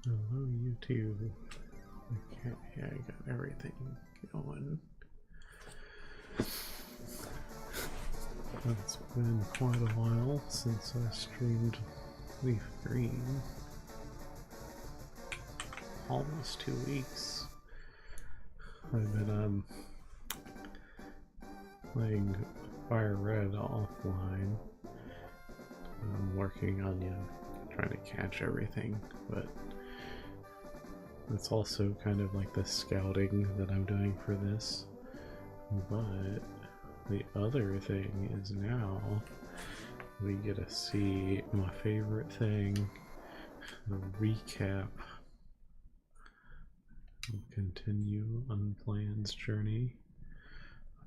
Hello, YouTube. Okay, yeah, I got everything going. It's been quite a while since I streamed Leaf Green. Almost 2 weeks. I've been playing Fire Red offline. I'm working on trying to catch everything, but it's also kind of like the scouting that I'm doing for this. But the other thing is now we get to see my favorite thing, the recap. Continue Unplanned's journey.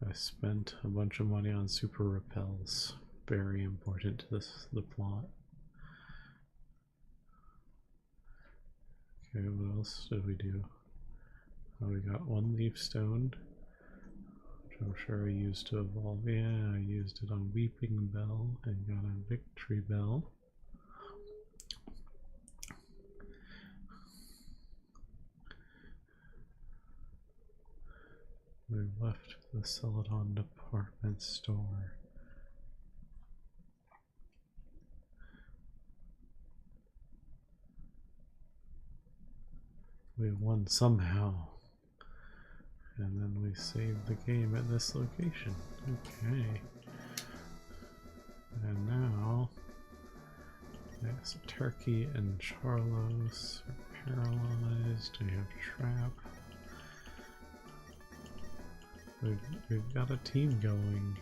I spent a bunch of money on super repels, very important to the plot. Okay, what else did we do? Oh, we got one leaf stone, which I'm sure I used to evolve. Yeah, I used it on Weeping Bell and got a Victory Bell. We left the Celadon department store. We won somehow. And then we saved the game at this location. Okay. And now, yes, Turkey and Charlos are paralyzed. We have Trap. We've got a team going.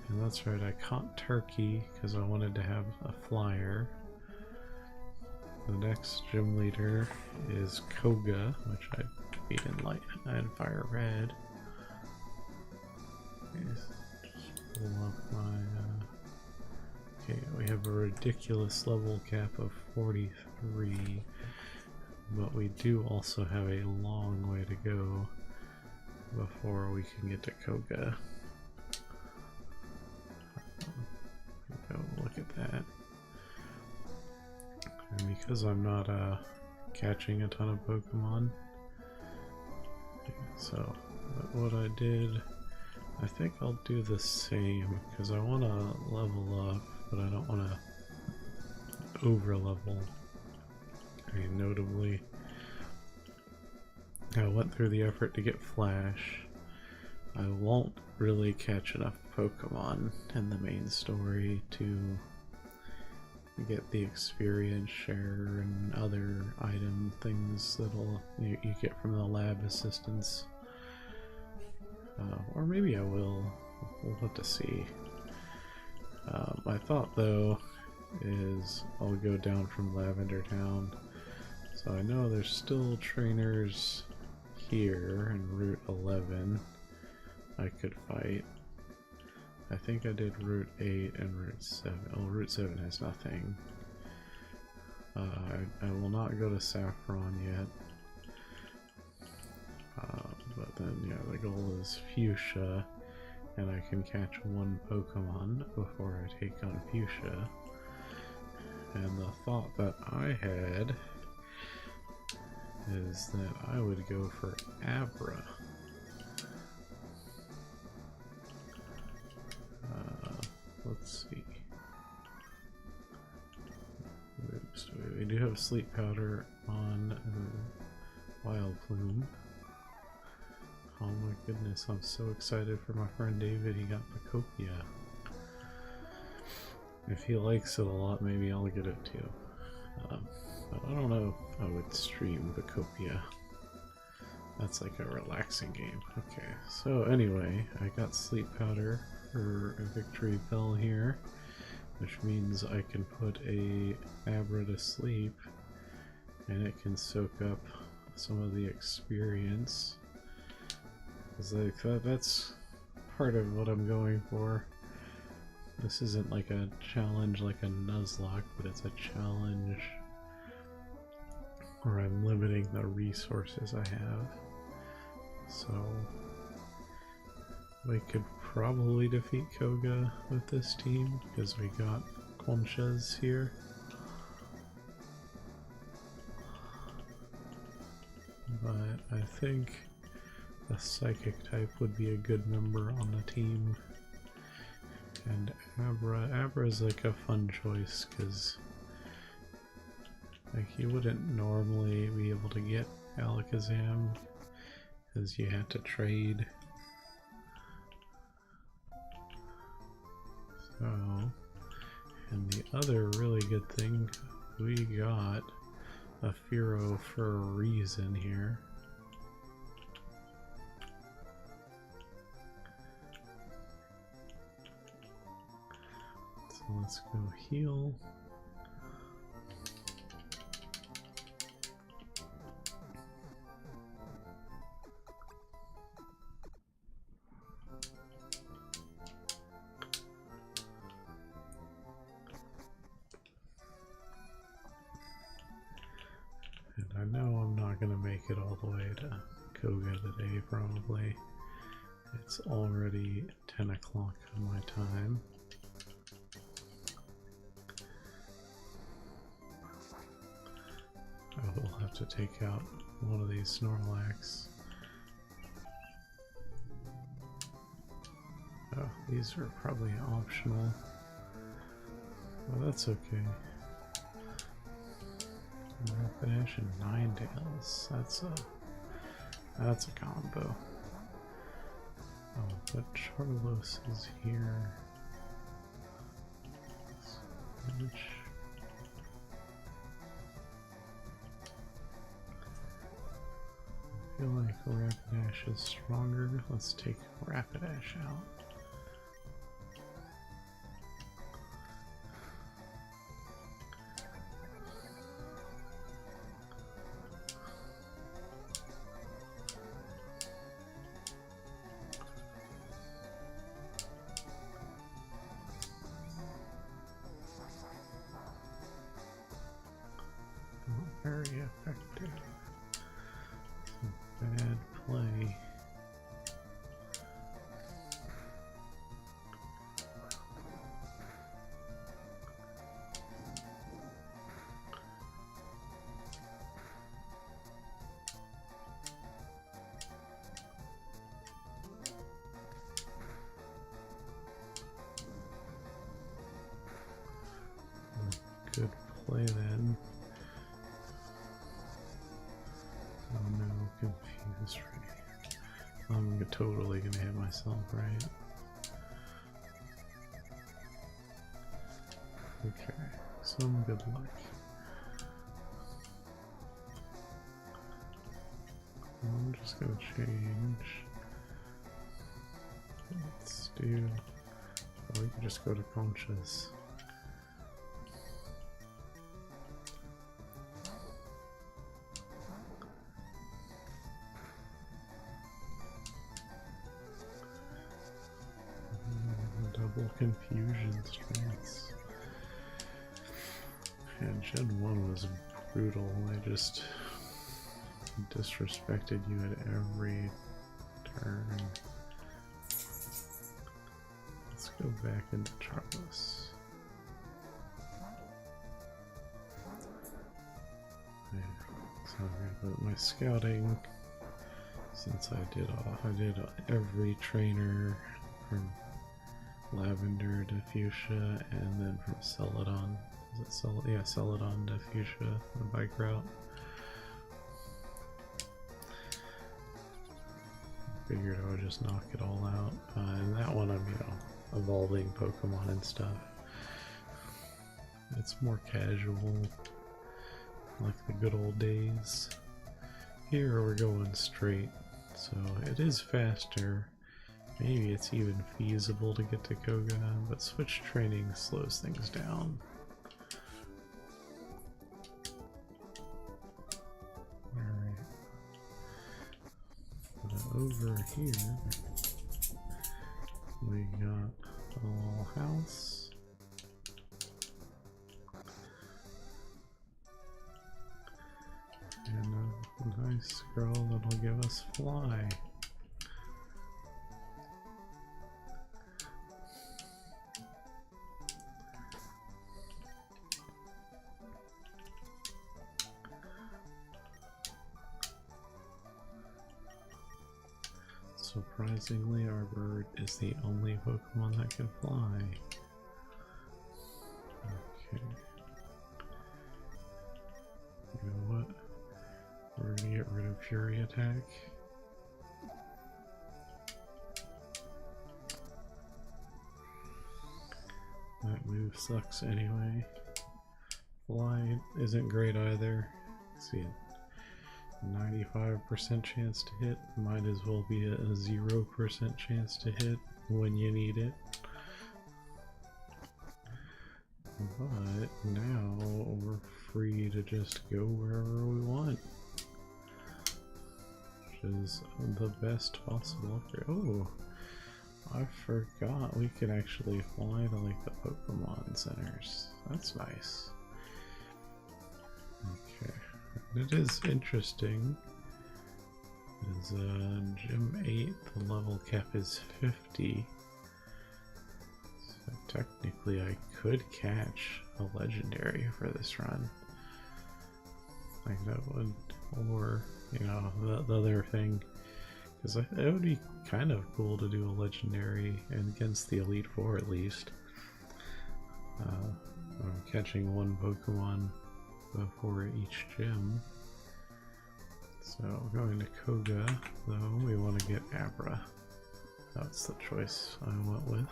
And that's right, I caught Turkey because I wanted to have a flyer. The next gym leader is Koga, which I beat in Light and Fire Red. Just pull up my. Okay, we have a ridiculous level cap of 43, but we do also have a long way to go before we can get to Koga. Go look at that. And because I'm not catching a ton of Pokemon, so what I did, I think I'll do the same because I want to level up, but I don't want to over level. I mean, notably, I went through the effort to get Flash. I won't really catch enough Pokemon in the main story to get the experience share and other item things that'll you get from the lab assistants. Or maybe I will. We'll have to see. My thought though is I'll go down from Lavender Town. So I know there's still trainers here in Route 11 I could fight. I think I did Route 8 and Route 7. Oh, Route 7 has nothing. I will not go to Saffron yet. But then, yeah, the goal is Fuchsia, and I can catch one Pokemon before I take on Fuchsia. And the thought that I had is that I would go for Abra. Let's see. Oops, we do have Sleep Powder on Wild Plume. Oh my goodness, I'm so excited for my friend David. He got Pacopia. If he likes it a lot, maybe I'll get it too. But I don't know if I would stream Pacopia. That's like a relaxing game. Okay, so anyway, I got Sleep Powder for a Victory Bell here, which means I can put a Abra to sleep and it can soak up some of the experience. It's like that's part of what I'm going for. This isn't like a challenge like a Nuzlocke, but it's a challenge where I'm limiting the resources I have. So we could probably defeat Koga with this team because we got Conchas here. but I think a psychic type would be a good member on the team. And Abra is like a fun choice because like you wouldn't normally be able to get Alakazam because you had to trade. So, and the other really good thing, we got a Fearow for a reason here. So let's go heal. And I know I'm not going to make it all the way to Koga today, probably. It's already 10 o'clock on my time. I will have to take out one of these Snorlax. Oh, these are probably optional. Well, that's okay. Rapidash and Ninetales. That's a combo. Oh, but Charlos is here. I feel like Rapidash is stronger. Let's take Rapidash out. Very effective. Bad play. Good play then. Oh no, confused right. I'm totally gonna hit myself, right? Okay, some good luck. I'm just gonna change. Let's do. Oh, we can just go to Conchas. Double confusion strengths. And Gen 1 was brutal. They just disrespected you at every turn. Let's go back into Charlos. So I'm gonna put my scouting, since I did every trainer from Lavender to Fuchsia, and then from Celadon. Is it Celadon? Yeah, Celadon to Fuchsia, the bike route. Figured I would just knock it all out. And that one I'm, evolving Pokemon and stuff. It's more casual, like the good old days. Here we're going straight, so it is faster. Maybe it's even feasible to get to Koga, but switch training slows things down. Alright. Over here, we got a little house. And a nice girl that'll give us fly. Surprisingly, our bird is the only Pokemon that can fly. Okay. You know what? We're gonna get rid of Fury Attack. That move sucks anyway. Fly isn't great either. Let's see, 95% chance to hit. Might as well be a 0% chance to hit when you need it. But now we're free to just go wherever we want, which is the best possible upgrade. Oh, I forgot we could actually fly to like the Pokemon centers. That's nice. Okay, and it is interesting. Is Gym 8, the level cap is 50. So technically I could catch a legendary for this run. Like that would, or, you know, the other thing, because it would be kind of cool to do a legendary and against the Elite Four at least. I'm catching one Pokemon before each gym. So going to Koga, though, we want to get Abra. That's the choice I went with.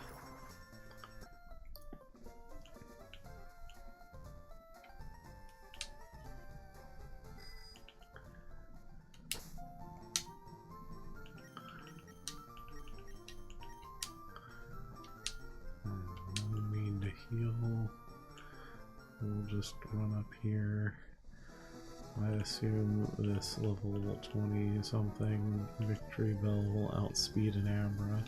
No need to heal. We'll just run up here. I assume this level 20 something Victory Bell will outspeed an Abra.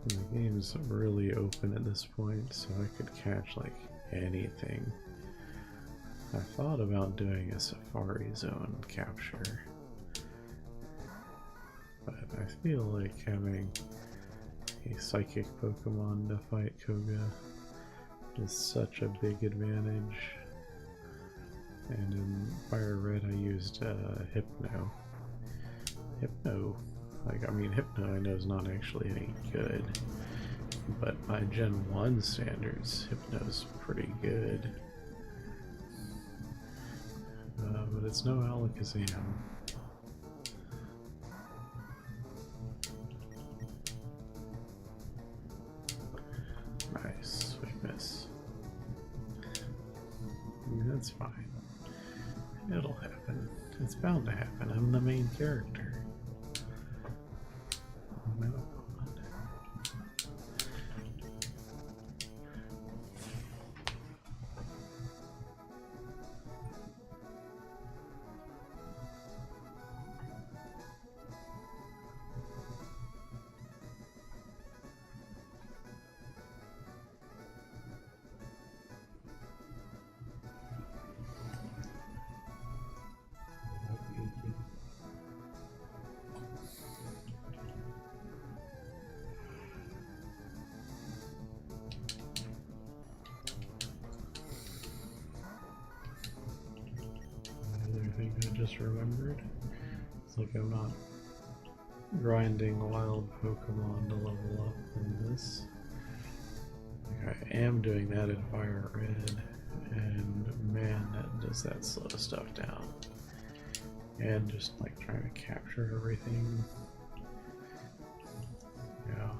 The game's really open at this point, so I could catch like anything. I thought about doing a Safari Zone capture, but I feel like having a Psychic Pokemon to fight Koga is such a big advantage. And in Fire Red I used Hypno. I mean, Hypno I know is not actually any good, but by Gen 1 standards, Hypno's pretty good. But it's no Alakazam. Nice, sweet miss. That's fine. It'll happen. It's bound to happen. I'm the main character. I just remembered. It's like I'm not grinding wild Pokemon to level up in this. Like I am doing that in Fire Red, and man, does that slow stuff down. And just like trying to capture everything. Yeah.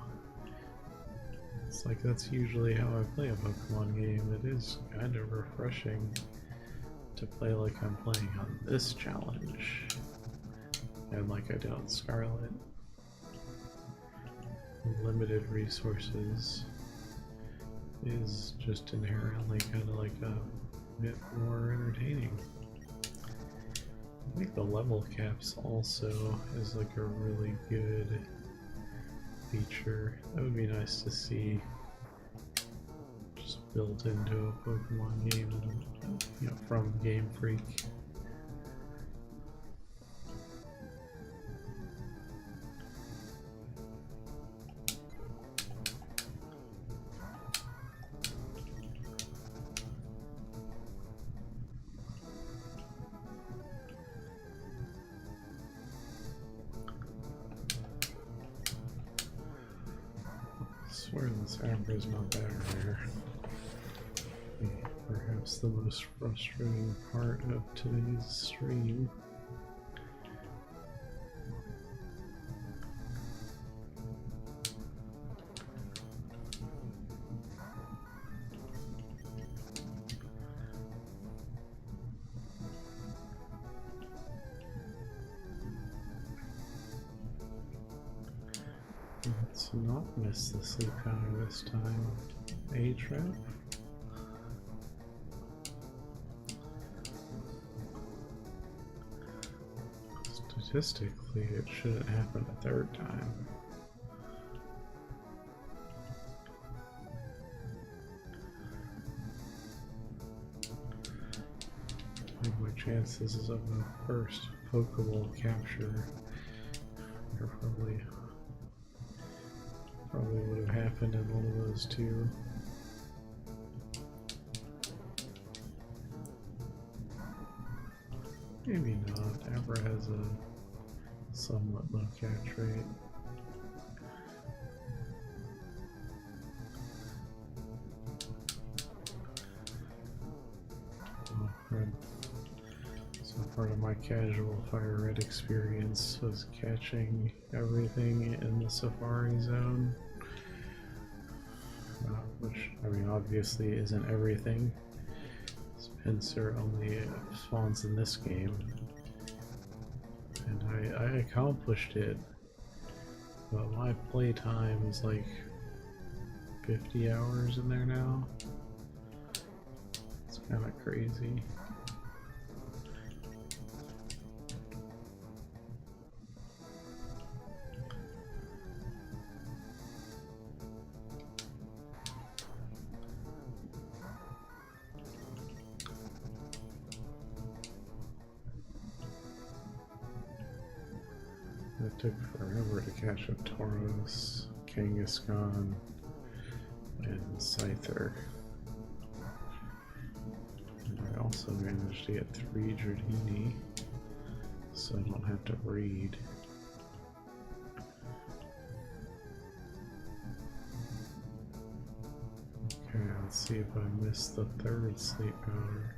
It's like that's usually how I play a Pokemon game. It is kind of refreshing to play like I'm playing on this challenge, and like I did on Scarlet. Limited resources is just inherently kind of like a bit more entertaining. I think the level caps also is like a really good feature. That would be nice to see built into a Pokemon game, you know, from Game Freak. swear this Abra is not that rare. Perhaps the most frustrating part of today's stream. Let's not miss the sleep counter this time. A trap. Statistically, it shouldn't happen a third time. I think my chances of a first Pokeball capture are probably would have happened in one of those two. Maybe not. Abra has a somewhat low catch rate. Oh, red. So part of my casual Fire Red experience was catching everything in the Safari Zone. Which, I mean, obviously isn't everything. Spencer only spawns in this game. And I accomplished it. But my playtime is like 50 hours in there now. It's kind of crazy. It took forever to catch up Tauros, Kangaskhan, and Scyther. And I also managed to get 3 Dratini, so I don't have to breed. Okay, let's see if I missed the 3rd sleep powder.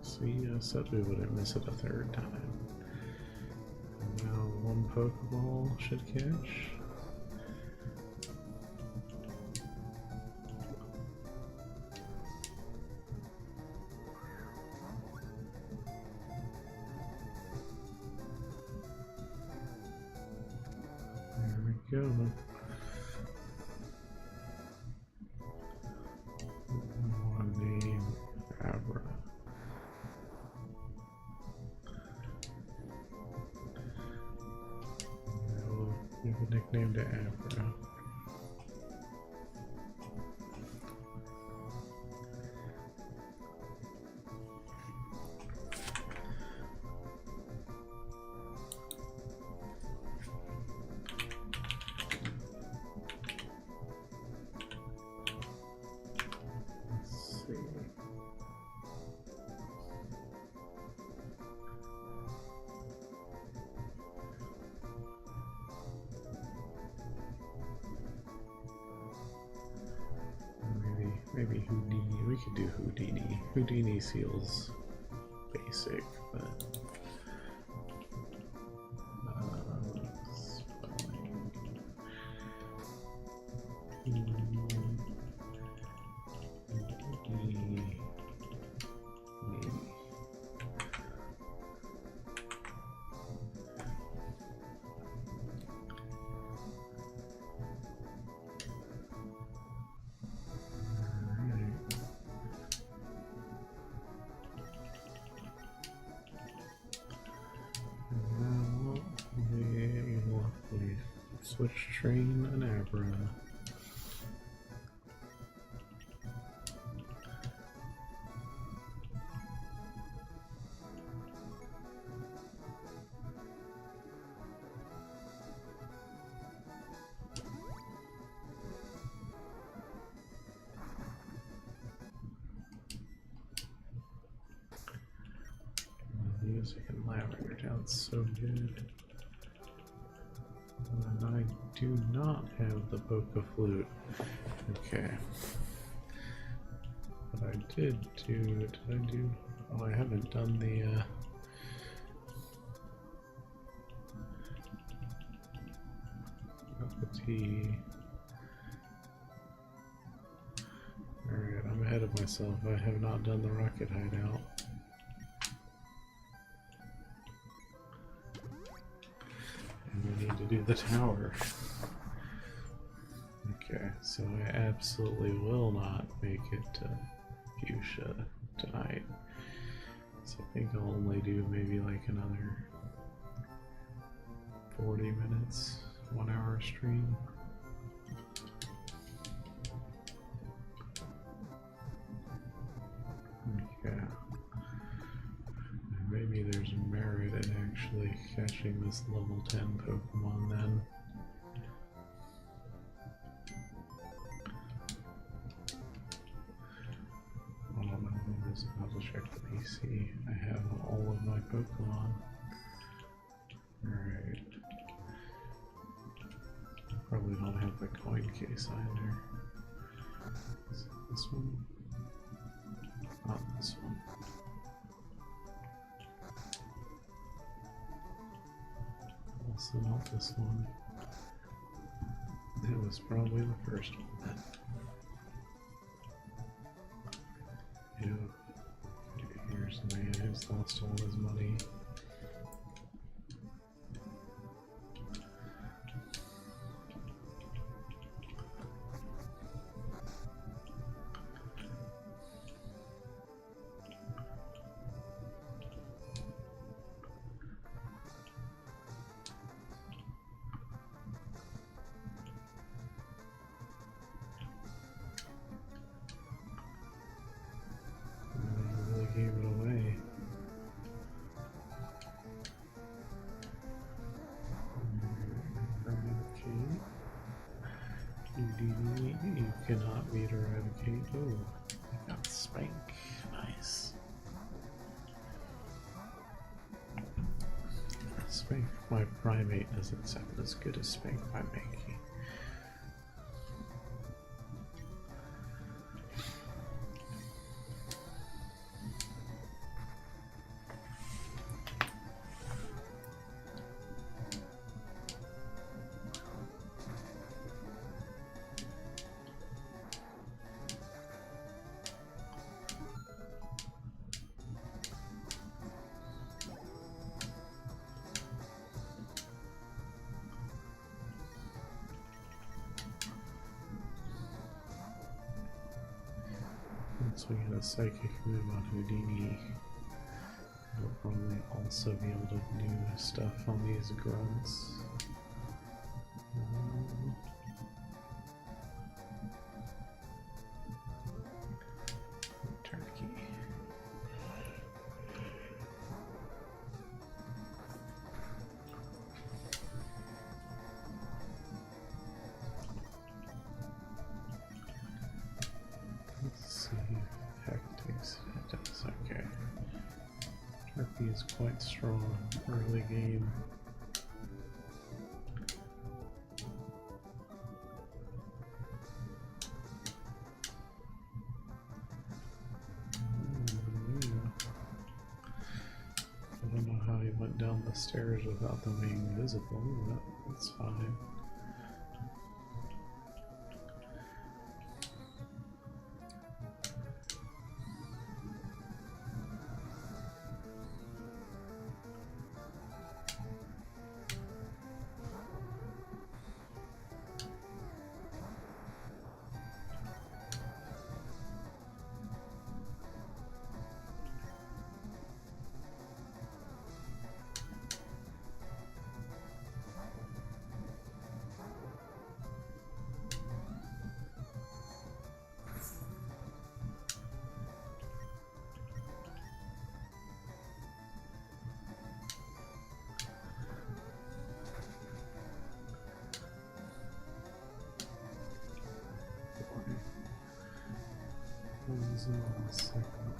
See, I said we wouldn't miss it a 3rd time. And now 1 Pokeball should catch. There we go. One name, Abra. Give a nickname to Abra. Let's see. Maybe Houdini. We could do Houdini. Houdini feels basic, but spelling. Houdini. Maybe. Switch train and Abra. Music and lavender sounds so good. And I do not have the Boca Flute. Okay. But I did I do? Oh, I haven't done the, got the tea. Alright, I'm ahead of myself. I have not done the rocket hideout. And we need to do the tower. Okay, so I absolutely will not make it to Fuchsia tonight. So I think I'll only do maybe like another 40 minutes, 1 hour stream. Yeah. Maybe there's merit in actually catching this level 10 Pokemon then. Hold on, I'm just about to check the PC. I have all of my Pokemon. Alright. Probably don't have the coin case either. Is it this one? Not this one. Also not this one. It was probably the first one. Ew. Here's the man who's lost all his money. Gave it away. Eradicate. You cannot beat Eradicate. Oh, I got Spank. Nice. Spank my Primate doesn't sound as good as Spank my Mankey. Once we get a psychic move on Houdini, we'll probably also be able to do stuff on these grunts. Turkey. Let's see if heck takes it. Does. Okay. Turkey is quite strong early game. I don't know how he went down the stairs without them being visible, but that's fine.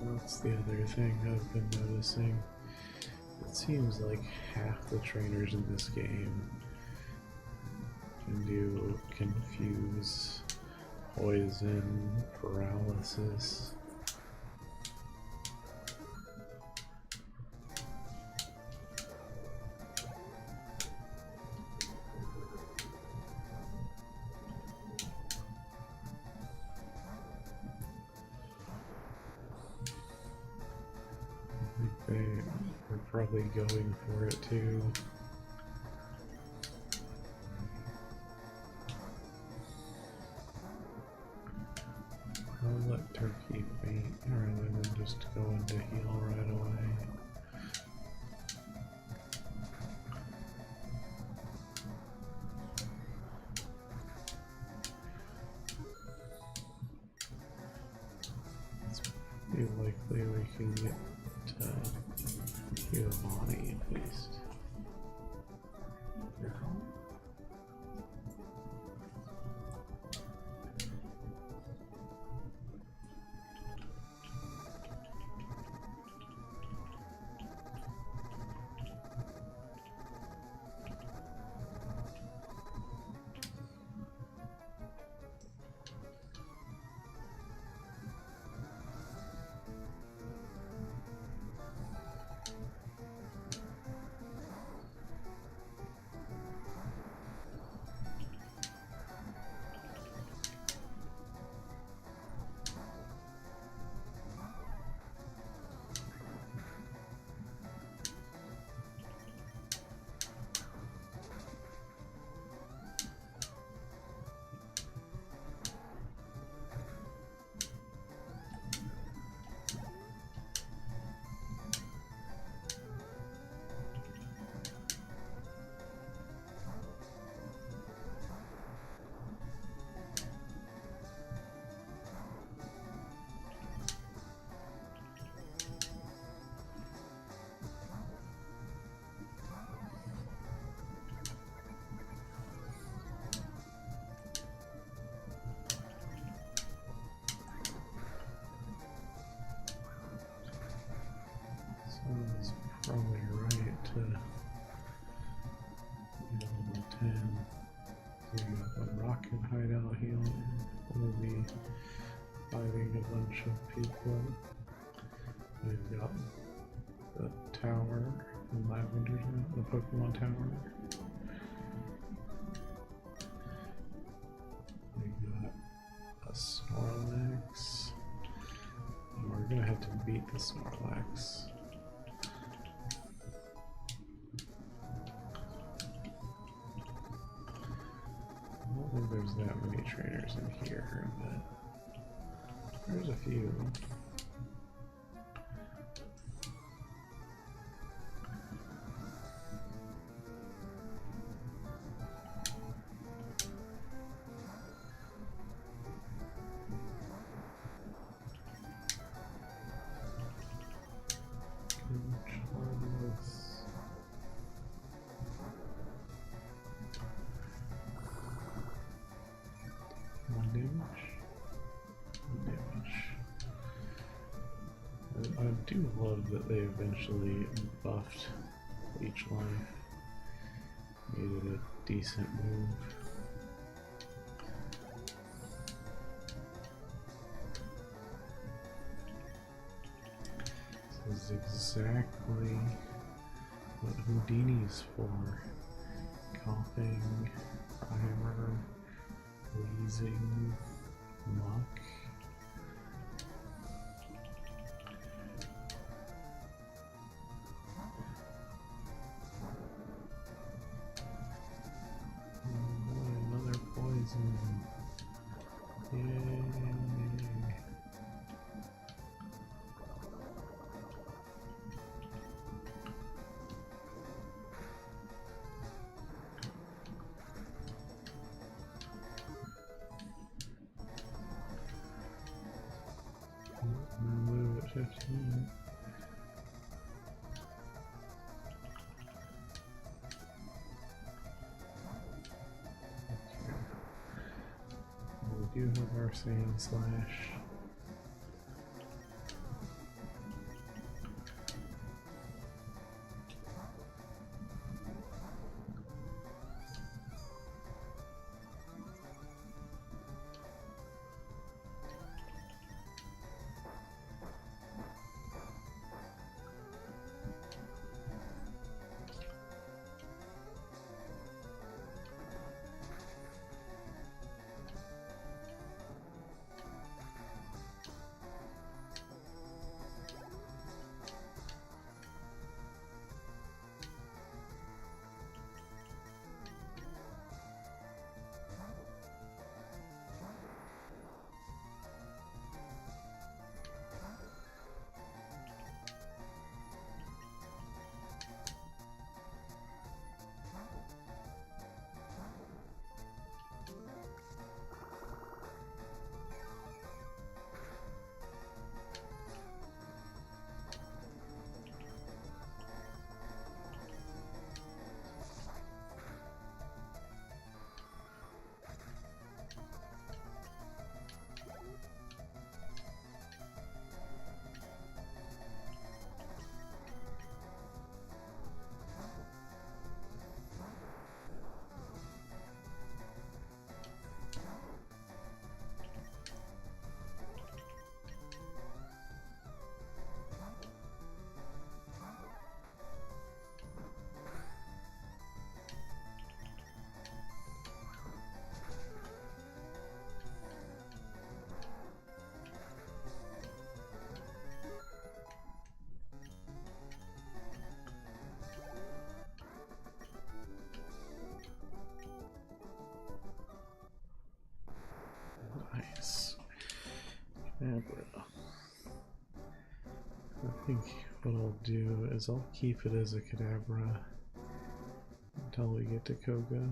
That's the other thing I've been noticing. It seems like half the trainers in this game can do confuse, poison, paralysis. They're probably going for it too. I'll let Turkey faint rather than just go into heal right away. It's pretty likely we can get Giovanni at least. It's probably right to level 10. So you have a rocket hideout healing. We'll be fighting a bunch of people. We've got the tower in Lavender's room, the Pokemon Tower. We got a Snorlax. And we're gonna have to beat the Snorlax. I don't think there's that many trainers in here, but there's a few. I do love that they eventually buffed each life. Made it a decent move. This is exactly what Houdini's for. Coughing, primer, wheezing, muck. Another poison. Yay. Move at 15. We do have our Sand Slash. Abra. I think what I'll do is I'll keep it as a Kadabra until we get to Koga.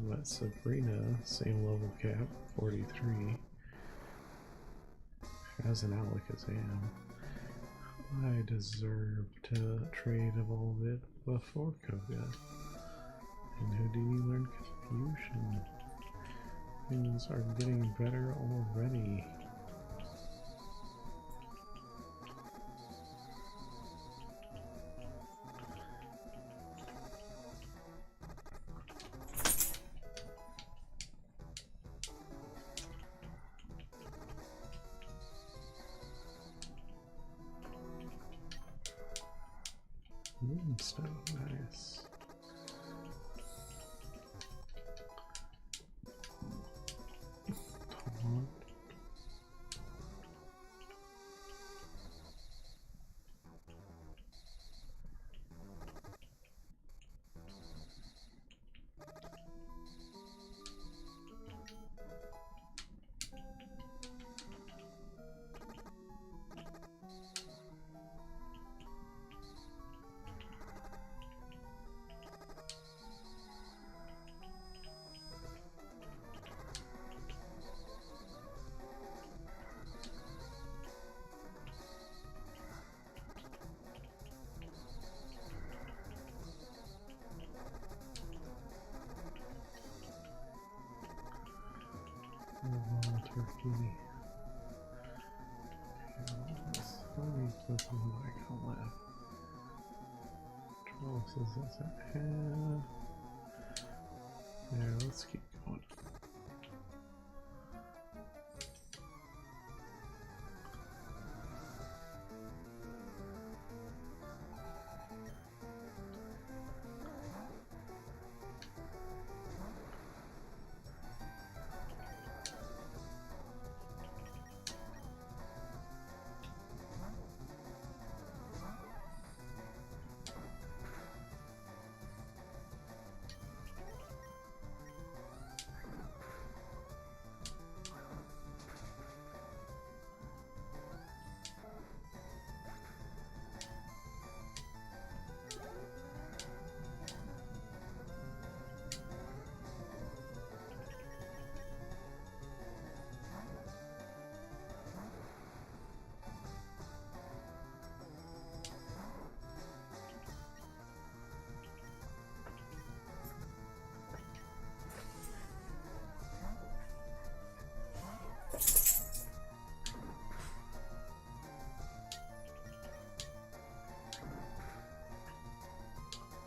But Sabrina, same level cap, 43, has an Alakazam. I deserve to trade Evolve it before Koga. And who do you learn Confusion? Things are getting better already. Moonstone, nice. Taunt. Turkey. How many Pokemon do I got left? 12 says that's at half. Yeah, let's keep going.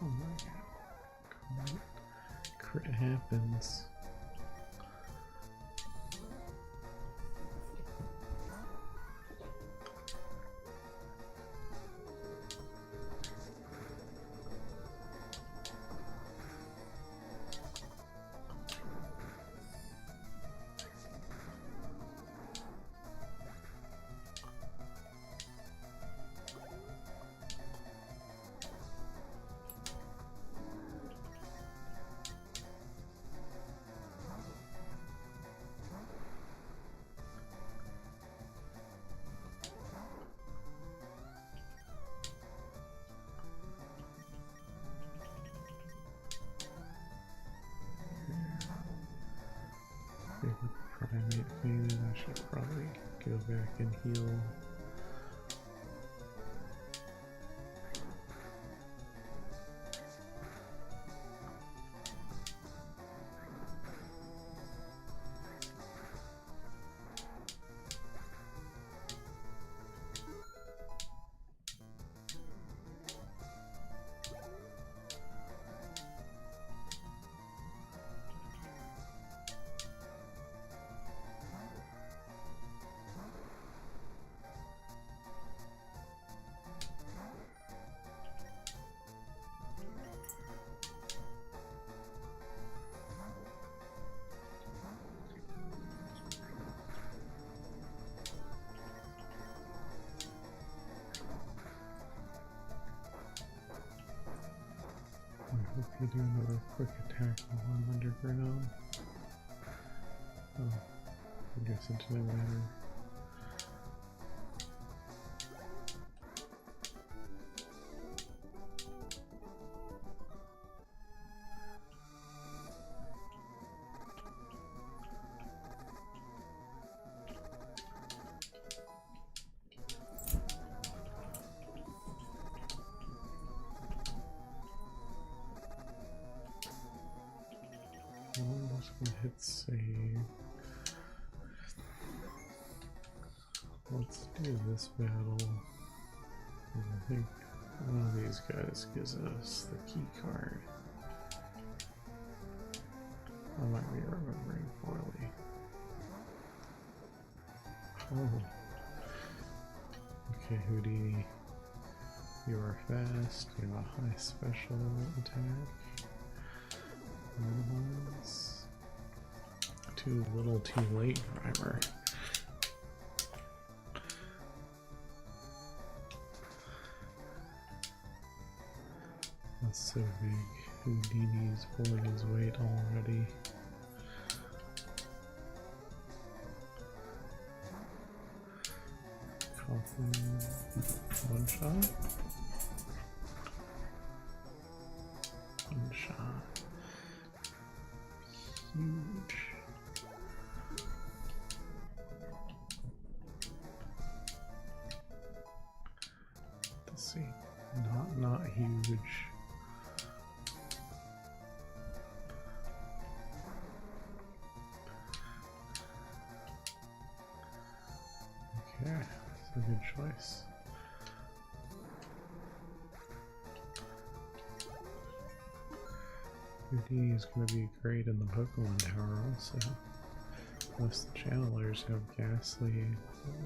Oh my god. Crit happens. Primate faded, I should probably go back and heal. I hope you do another quick attack while I'm underground. Oh, guess it didn't matter. I'm just gonna hit save. Let's do this battle. I think one of these guys gives us the key card. I might be remembering poorly. Oh. Okay, Houdini. You are fast, you have a high special attack. Minimize. Too little, too late, Grimer. That's so big. Houdini's pulling his weight already. Coffin. One shot. One shot. Huge. Let's see. Not huge. Okay, that's a good choice. Houdini is going to be great in the Pokemon Tower also. Most of the channelers have Ghastly.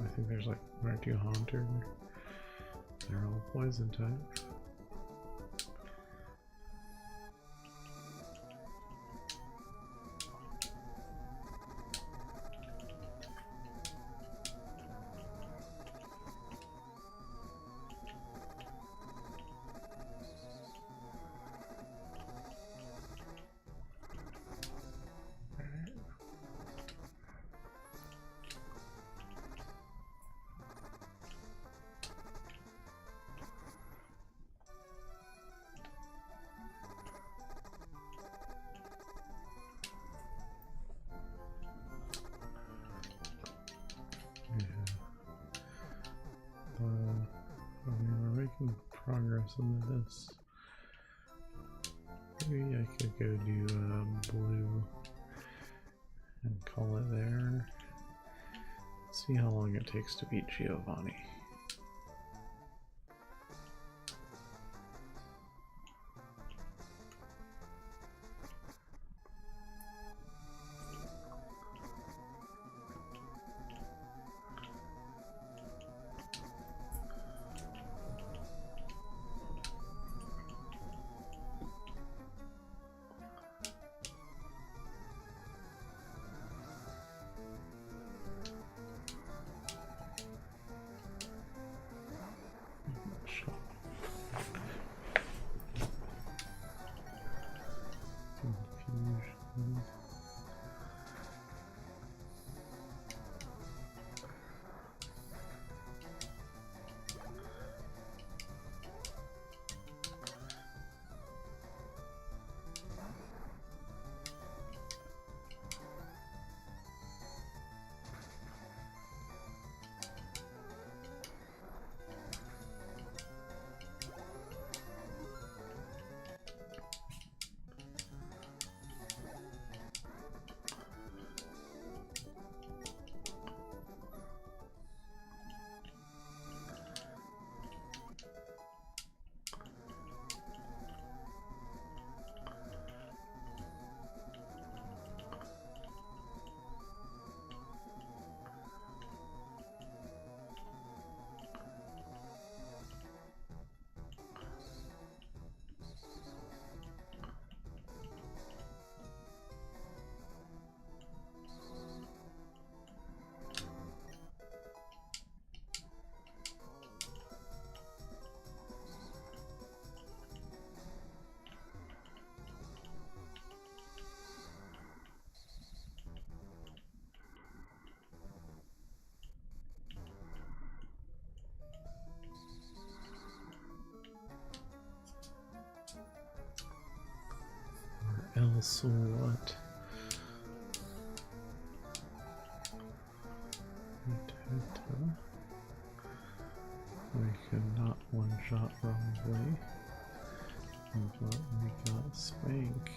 I think there's like one or two Haunter. They're all poison type. We're making progress into this. Maybe I could go do blue and call it there. See how long it takes to beat Giovanni. Also, what? We cannot one-shot probably, but we got Spank.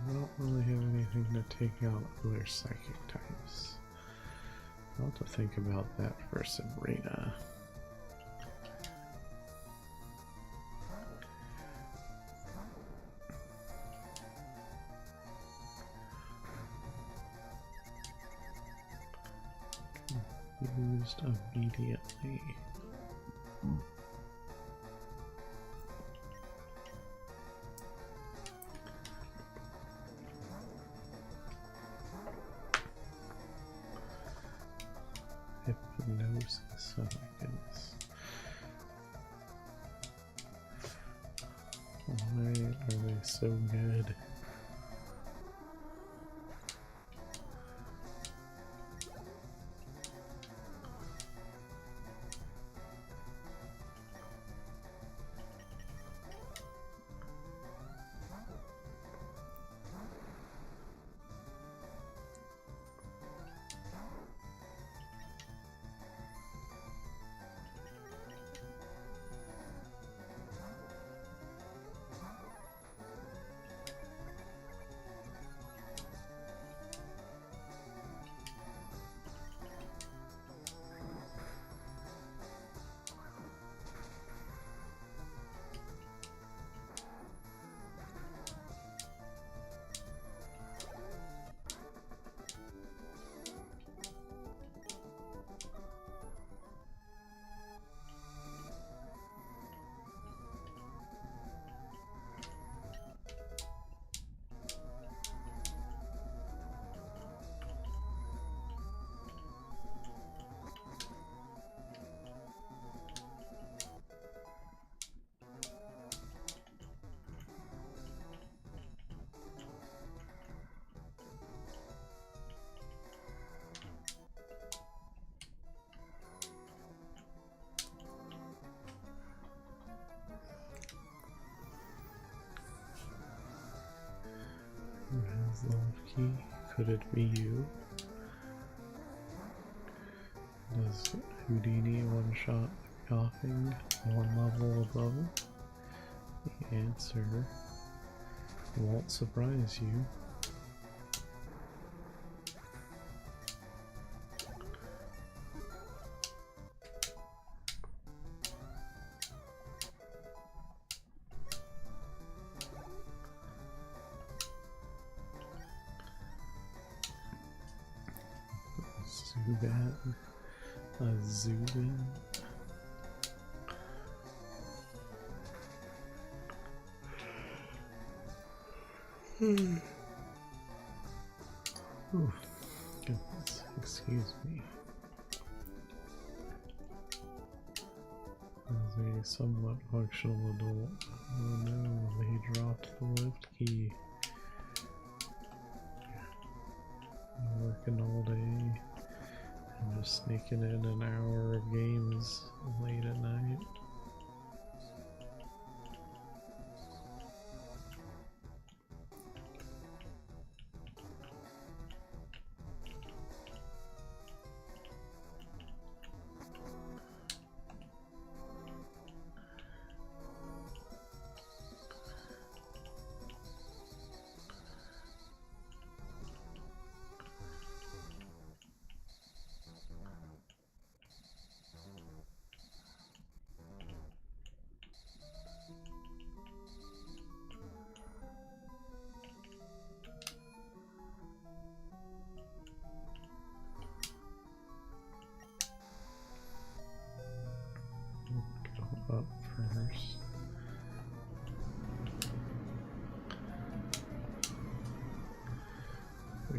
I don't really have anything to take out other psychic types. I'll have to think about that for Sabrina. Used immediately. Hypnosis, oh my goodness. Why are they so good? Nuzlocke, could it be you? Does Houdini one-shot coughing one level above it? The answer won't surprise you. Zubat, a Zubin. Oh, goodness, excuse me. As a somewhat functional adult, oh no, they dropped the lift key. I'm working all day. I'm just sneaking in an hour of games late at night.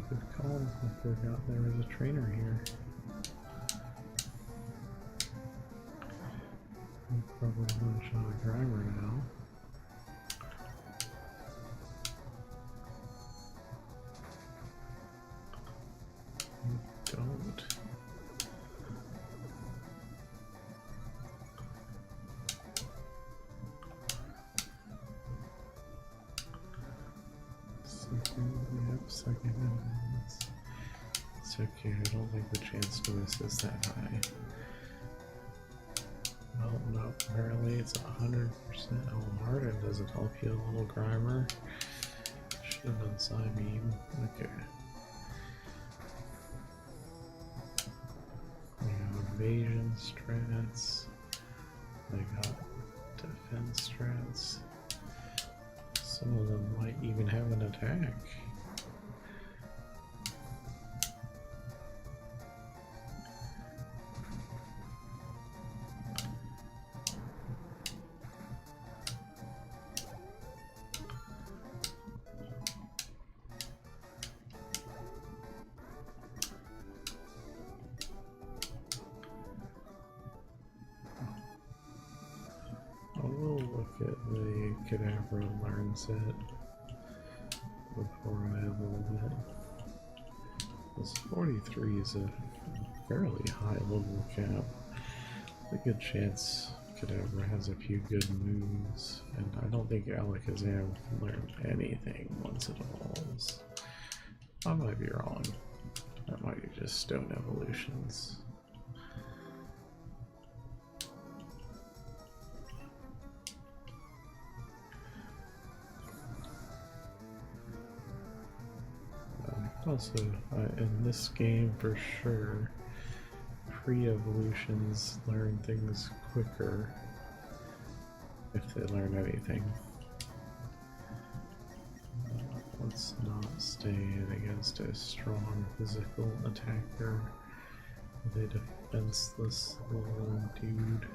good call. I forgot there was a trainer here. Probably one-shot a driver now. Don't. Second. It's okay, I don't think the chance to miss is that high. Well, no, apparently it's 100%. Oh, Harden doesn't help you, a little grimer. Should have done side beam. Okay. We have evasion strats. They got defense strats. Some of them might even have an attack. At the Cadaver learn set before I have a little bit. This 43 is a fairly high level cap. A good chance Cadaver has a few good moves, and I don't think Alakazam learned anything once it evolves. I might be wrong. That might be just stone evolutions. Also, in this game for sure, pre-evolutions learn things quicker if they learn anything. Let's not stay in against a strong physical attacker with a defenseless little dude.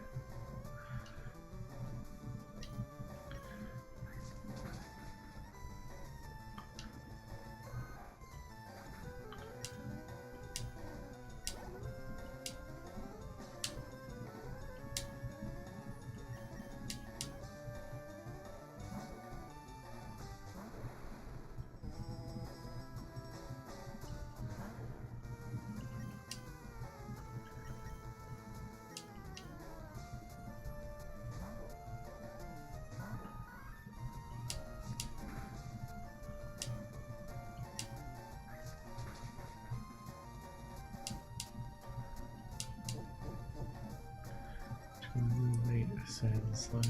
Sand slash.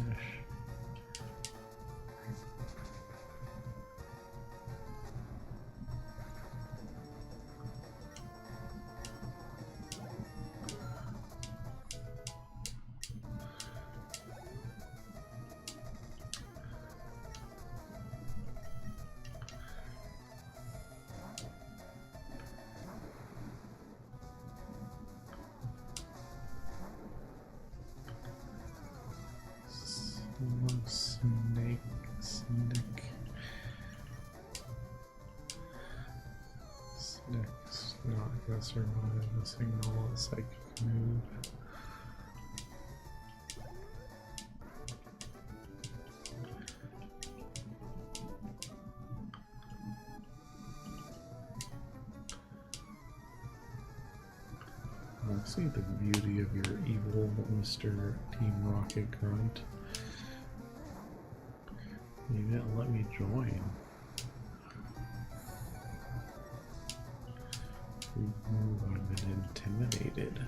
Snake's not gonna survive the signal psychic move. I see the beauty of your evil Mr. Team Rocket Grunt. You didn't let me join. I've been intimidated.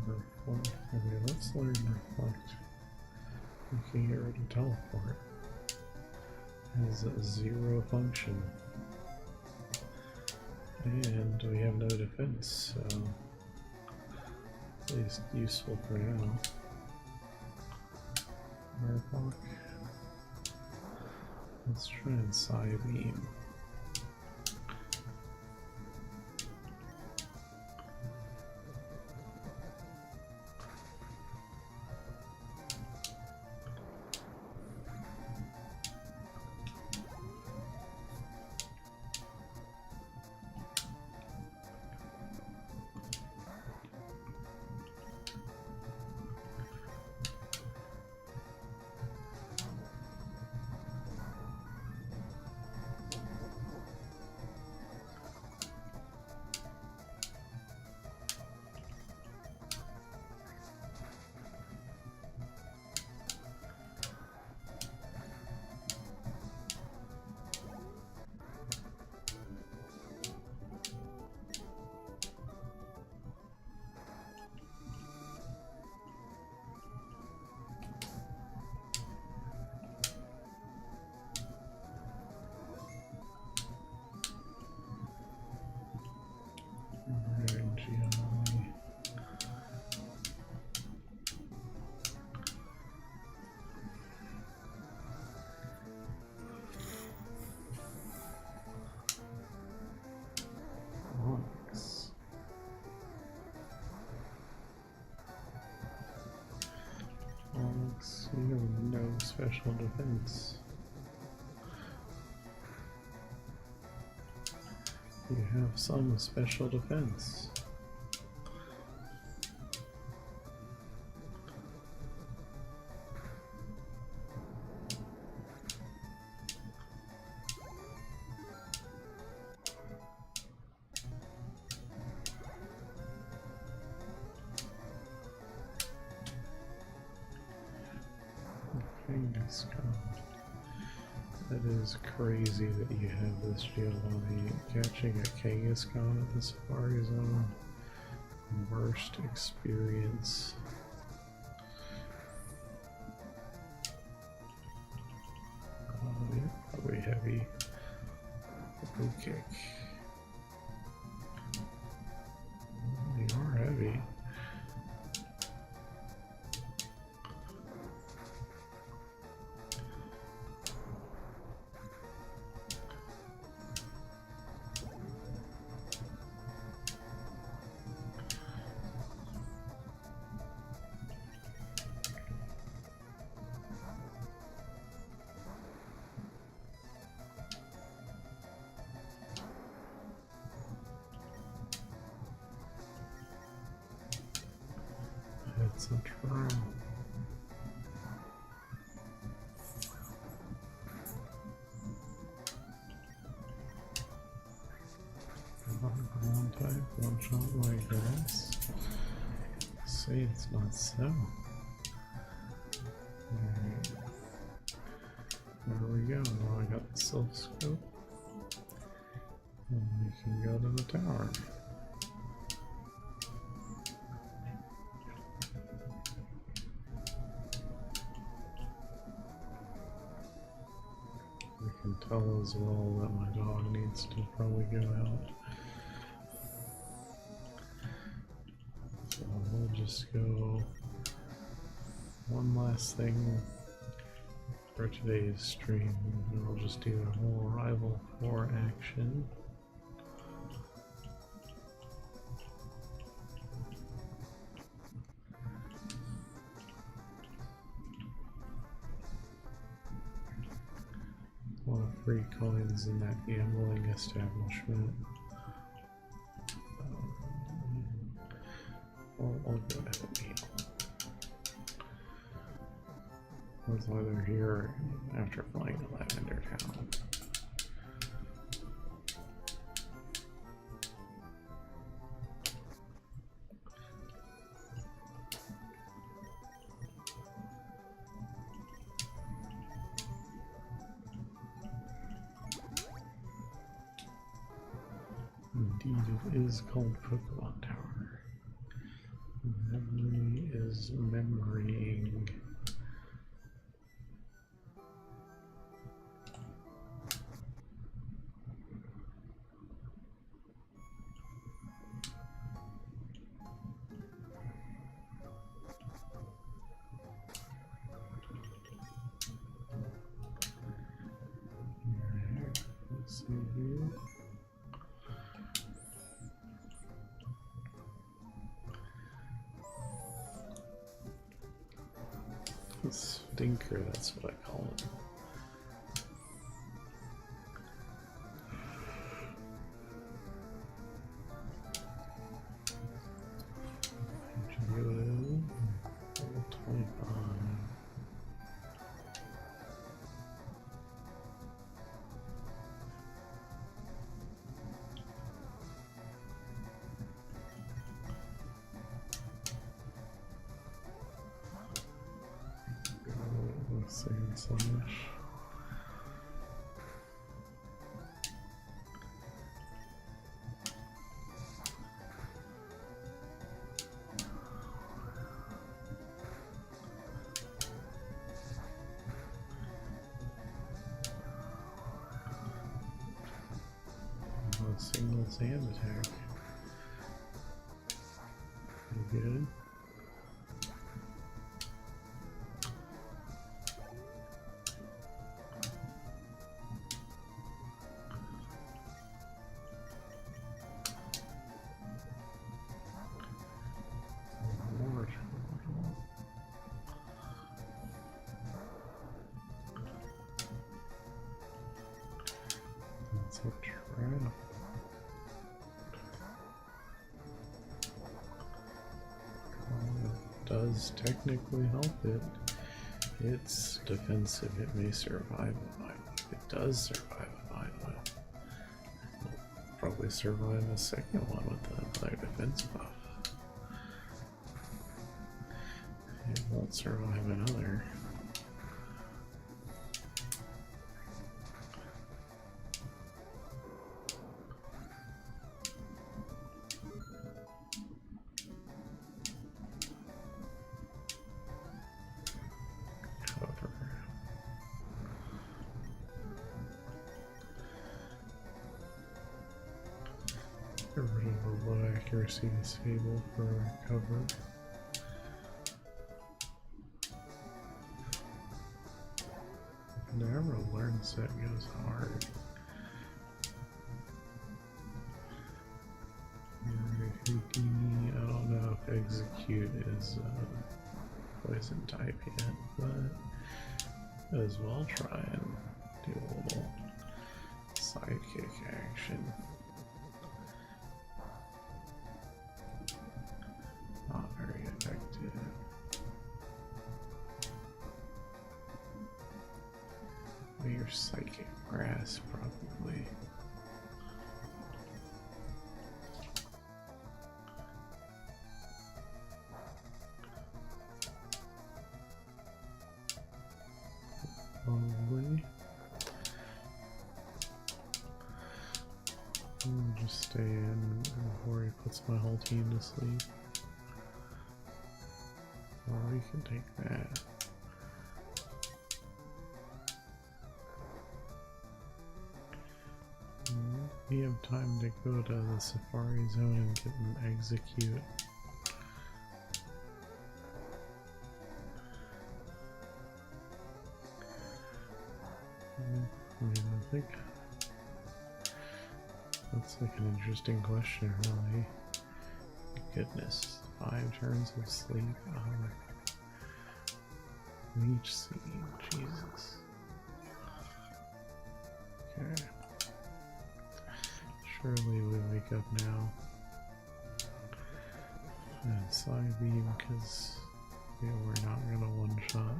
Reflect. Okay, let's learn Reflect. We can get rid of Teleport. Has a 0 function. And we have no defense, so at least useful for now. Murloc. Let's try and Psy Beam. special defense. You have some special defense. That is crazy that you have this Giovanni catching a Kangaskhan at the Safari Zone. Worst experience. Yeah, probably heavy. Blue kick. You are heavy. It's a trial. Ground type, one shot like this. See, it's not so. Alright. There we go. Now I got the Silph Scope. And we can go to the tower. I can tell as well that my dog needs to probably go out. So we'll just go one last thing for today's stream. We'll just do a whole Rival 4 action. A lot of free coins in that gambling establishment. I'll go ahead and heal. That's why they're here after flying to Lavender Town. Indeed, it is called Pokemon Tower. Memory is memorying. Alright, let's see here. Stinker, that's what I call it. Level 25. Saying so much. A single sand attack. Pretty good. It's a trap. It does technically help it. It's defensive. It may survive a vine whip. It does survive a vine whip. It'll probably survive a second one with another defense buff. It won't survive another. Get rid of the low accuracy disable for cover. Never learn set goes hard. I don't know if execute is poison type yet, but as well try and do a little sidekick action. Not very effective. Your psychic grasp, probably. Probably. I'll just stay in before he puts my whole team to sleep. Or we can take that. We have time to go to the Safari Zone and get an execute. I mean, I think that's like an interesting question, really. Goodness, 5 turns of sleep. Leech seed, Jesus. Okay. Surely we wake up now. And side beam, because yeah, we're not gonna one shot.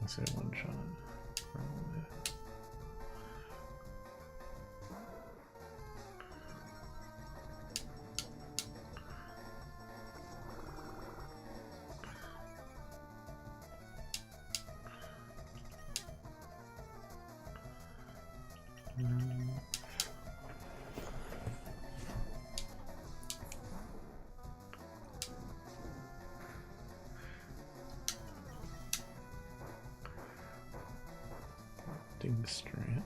I say one shot, probably. Strand.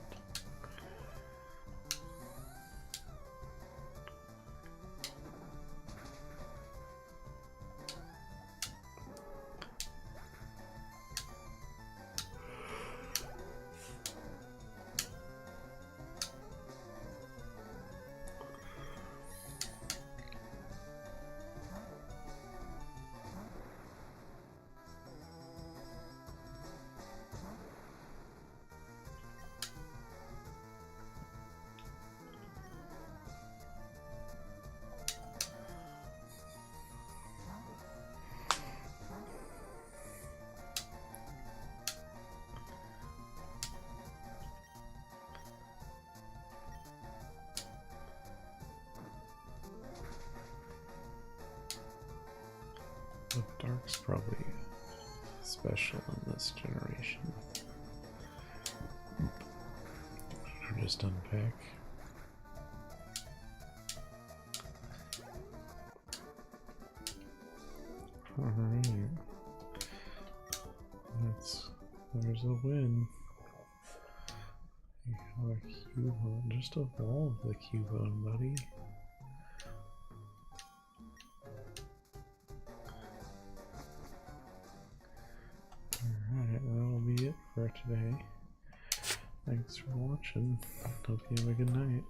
The dark's probably special in this generation. Or just unpack. Alright. There's a win. You have a Cubone. Just evolve the Cubone, buddy. Alright, that'll be it for today. Thanks for watching. Hope you have a good night.